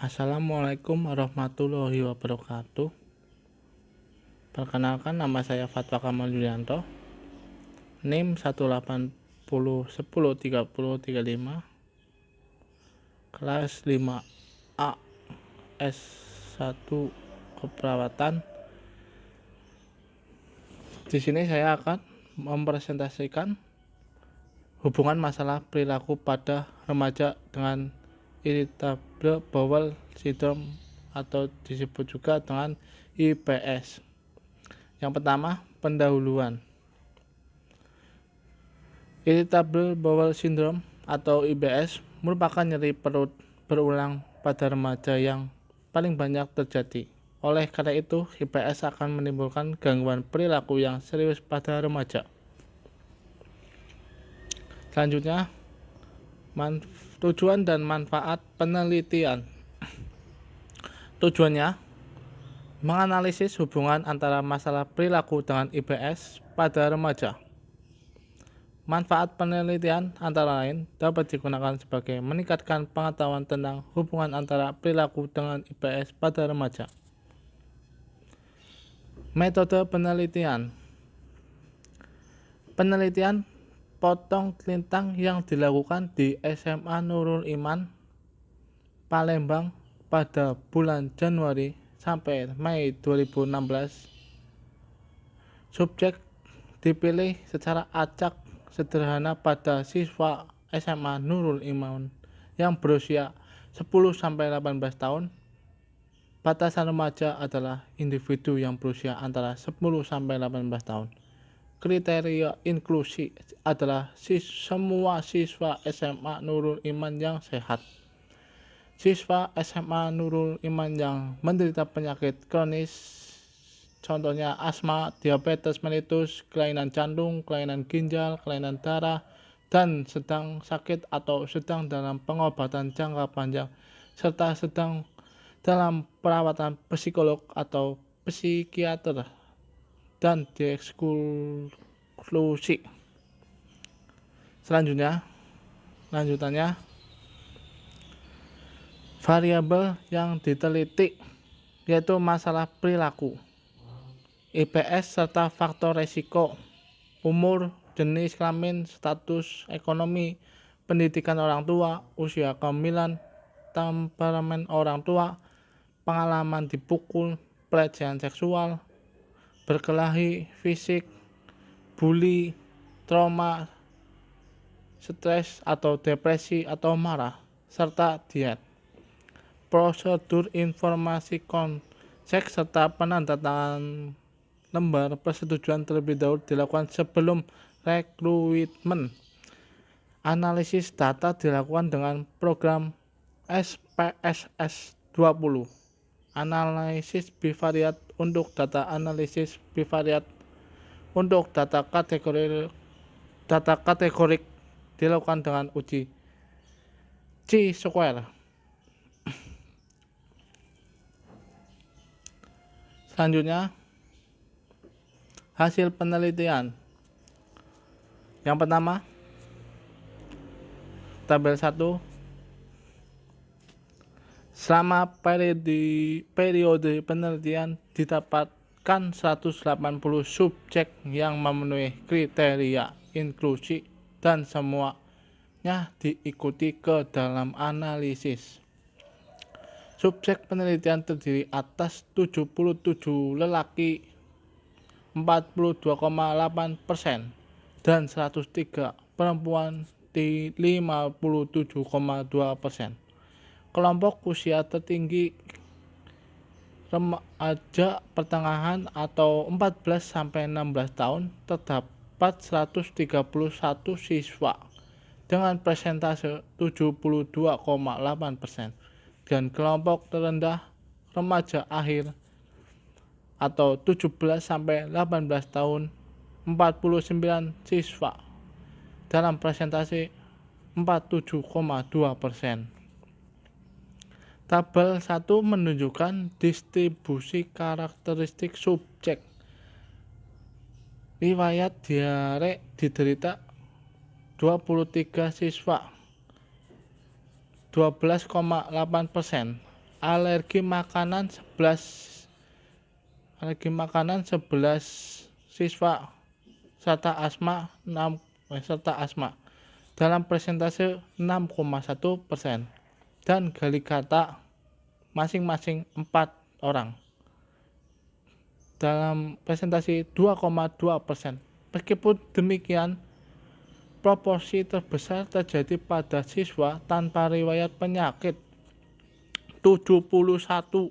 Assalamualaikum warahmatullahi wabarakatuh. Perkenalkan, nama saya Fatwa Kamal Yulianto, NIM 180103035, kelas 5A, S1 Keperawatan. Di sini saya akan mempresentasikan hubungan masalah perilaku pada remaja dengan irritable bowel syndrome atau disebut juga dengan IBS. Yang pertama, pendahuluan. Irritable bowel syndrome atau IBS merupakan nyeri perut berulang pada remaja yang paling banyak terjadi. Oleh karena itu, IBS akan menimbulkan gangguan perilaku yang serius pada remaja. Selanjutnya, tujuan dan manfaat penelitian. Tujuannya menganalisis hubungan antara masalah perilaku dengan IBS pada remaja. Manfaat penelitian antara lain dapat digunakan sebagai meningkatkan pengetahuan tentang hubungan antara perilaku dengan IBS pada remaja. Metode penelitian. Penelitian potong lintang yang dilakukan di SMA Nurul Iman, Palembang pada bulan Januari sampai Mei 2016. Subjek dipilih secara acak sederhana pada siswa SMA Nurul Iman yang berusia 10-18 tahun. Batasan remaja adalah individu yang berusia antara 10-18 tahun. Kriteria inklusi adalah semua siswa SMA Nurul Iman yang sehat. Siswa SMA Nurul Iman yang menderita penyakit kronis, contohnya asma, diabetes mellitus, kelainan jantung, kelainan ginjal, kelainan darah, dan sedang sakit atau sedang dalam pengobatan jangka panjang, serta sedang dalam perawatan psikolog atau psikiater dan dieksklusi. Lanjutannya, variabel yang diteliti yaitu masalah perilaku, IBS serta faktor resiko, umur, jenis kelamin, status ekonomi, pendidikan orang tua, usia kehamilan, temperamen orang tua, pengalaman dipukul, pelecehan seksual, berkelahi fisik, bully, trauma, stres atau depresi atau marah, serta diet. Prosedur informasi konsek serta penandatangan lembar persetujuan terlebih dahulu dilakukan sebelum rekrutmen. Analisis data dilakukan dengan program SPSS 20. Analisis bivariat untuk data analisis bivariat untuk data kategorik dilakukan dengan uji chi-square. Selanjutnya, hasil penelitian. Yang pertama, tabel 1. Selama periode penelitian didapatkan 180 subjek yang memenuhi kriteria inklusi dan semuanya diikuti ke dalam analisis. Subjek penelitian terdiri atas 77 lelaki 42,8% dan 103 perempuan di 57,2%. Kelompok usia tertinggi remaja pertengahan atau 14-16 tahun terdapat 131 siswa dengan persentase 72,8%. Dan kelompok terendah remaja akhir atau 17-18 tahun 49 siswa dalam persentase 47,2%. Tabel 1 menunjukkan distribusi karakteristik subjek. Riwayat diare diderita 23 siswa 12,8%. alergi makanan 11 siswa serta asma dalam persentase 6,1% dan Galikata masing-masing 4 orang dalam presentasi 2,2%. Meskipun demikian, proporsi terbesar terjadi pada siswa tanpa riwayat penyakit, 71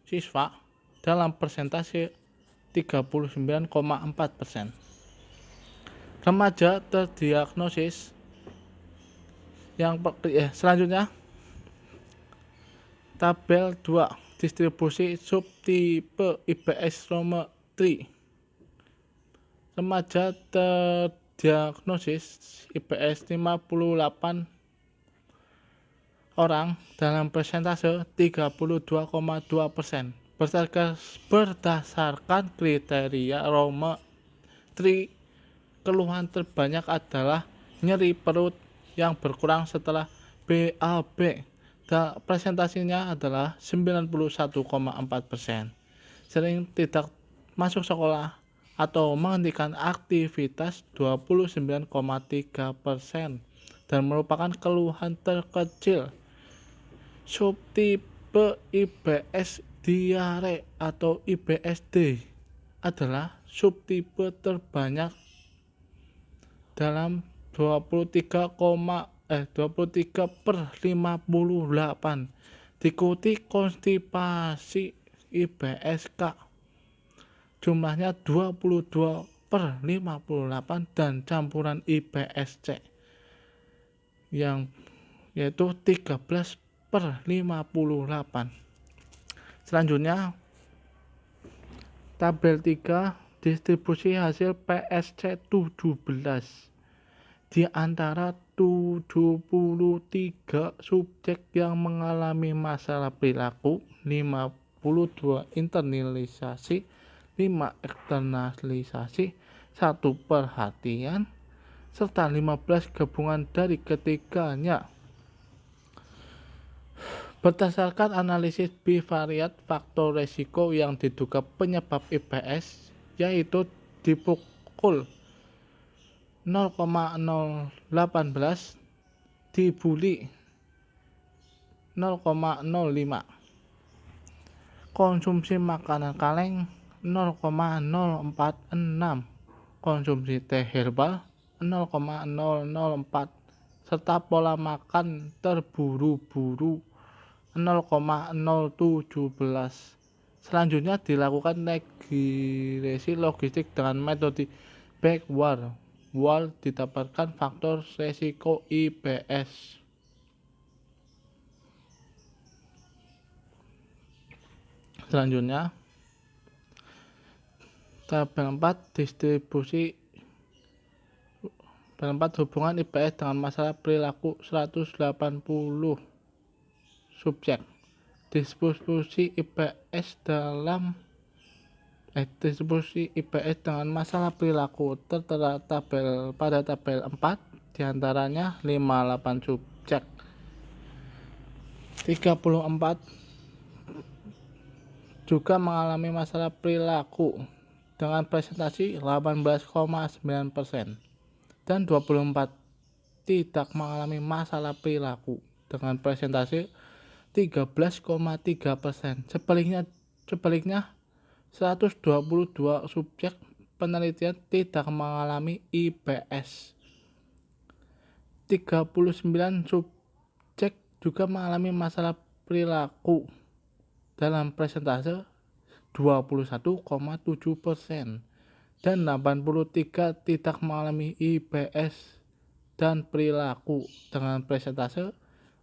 siswa dalam persentase 39,4%. Remaja terdiagnosis selanjutnya tabel 2 distribusi subtipe IBS Rome 3. Remaja terdiagnosis IBS 58 orang dalam persentase 32,2%. Berdasarkan kriteria Rome 3, keluhan terbanyak adalah nyeri perut yang berkurang setelah BAB. Presentasinya adalah 91,4%. Sering tidak masuk sekolah atau menghentikan aktivitas 29,3% dan merupakan keluhan terkecil. Subtipe IBS diare atau IBSD adalah subtipe terbanyak dalam 23/58, diikuti konstipasi IBSK jumlahnya 22/58 dan campuran IBSC yaitu 13/58. Selanjutnya tabel 3 distribusi hasil PSC 17. Di antara 73 subjek yang mengalami masalah perilaku, 52 internalisasi, 5 eksternalisasi, 1 perhatian, serta 15 gabungan dari ketiganya. Berdasarkan analisis bivariat faktor resiko yang diduga penyebab IBS, yaitu dipukul 0,018, dibully 0,05, konsumsi makanan kaleng 0,046, konsumsi teh herbal 0,004, serta pola makan terburu-buru 0,017. Selanjutnya dilakukan regresi logistik dengan metode backward didapatkan faktor resiko IBS. Selanjutnya tabel 4 distribusi hubungan IBS dengan masalah perilaku 180 subjek. Distribusi IBS dengan masalah perilaku tertera pada tabel 4, diantaranya 58 subjek. 34 juga mengalami masalah perilaku dengan presentasi 18,9% dan 24 tidak mengalami masalah perilaku dengan presentasi 13,3%. Sebaliknya 122 subjek penelitian tidak mengalami IBS. 39 subjek juga mengalami masalah perilaku dalam presentase 21,7% dan 83 tidak mengalami IBS dan perilaku dengan presentase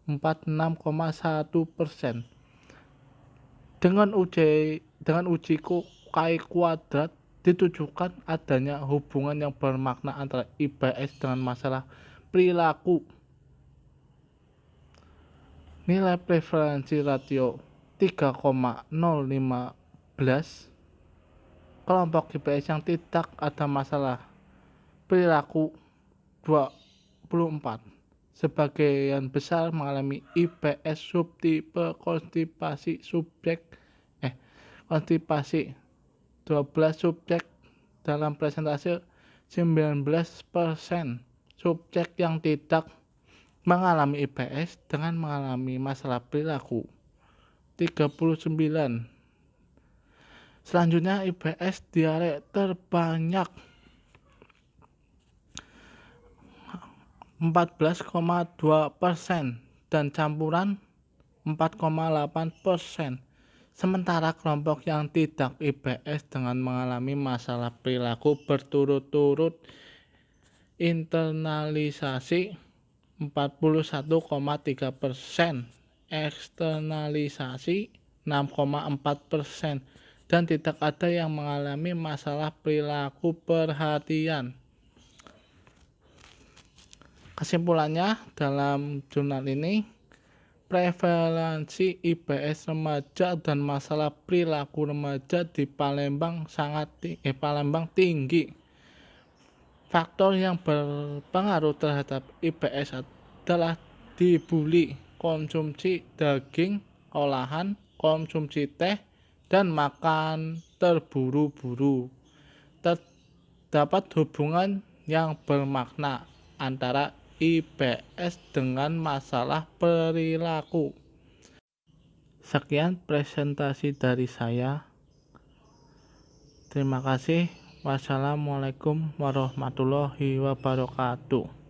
46,1%. Dengan uji Chi kuadrat ditujukan adanya hubungan yang bermakna antara IBS dengan masalah perilaku. Nilai prevalensi ratio 3,015. Kelompok IBS yang tidak ada masalah perilaku 24. sebagian besar mengalami IBS subtipe konstipasi konstipasi. 12 subjek dalam presentase 19% subjek yang tidak mengalami IBS dengan mengalami masalah perilaku. 39. Selanjutnya IBS diare terbanyak 14,2% dan campuran 4,8%. Sementara kelompok yang tidak IBS dengan mengalami masalah perilaku berturut-turut internalisasi 41,3%, eksternalisasi 6,4%, dan tidak ada yang mengalami masalah perilaku perhatian. Kesimpulannya, dalam jurnal ini, prevalensi IBS remaja dan masalah perilaku remaja di Palembang tinggi. Faktor yang berpengaruh terhadap IBS adalah dibully, konsumsi daging olahan, konsumsi teh, dan makan terburu-buru. Terdapat hubungan yang bermakna antara IBS dengan masalah perilaku. Sekian presentasi dari saya. Terima kasih. Wassalamualaikum warahmatullahi wabarakatuh.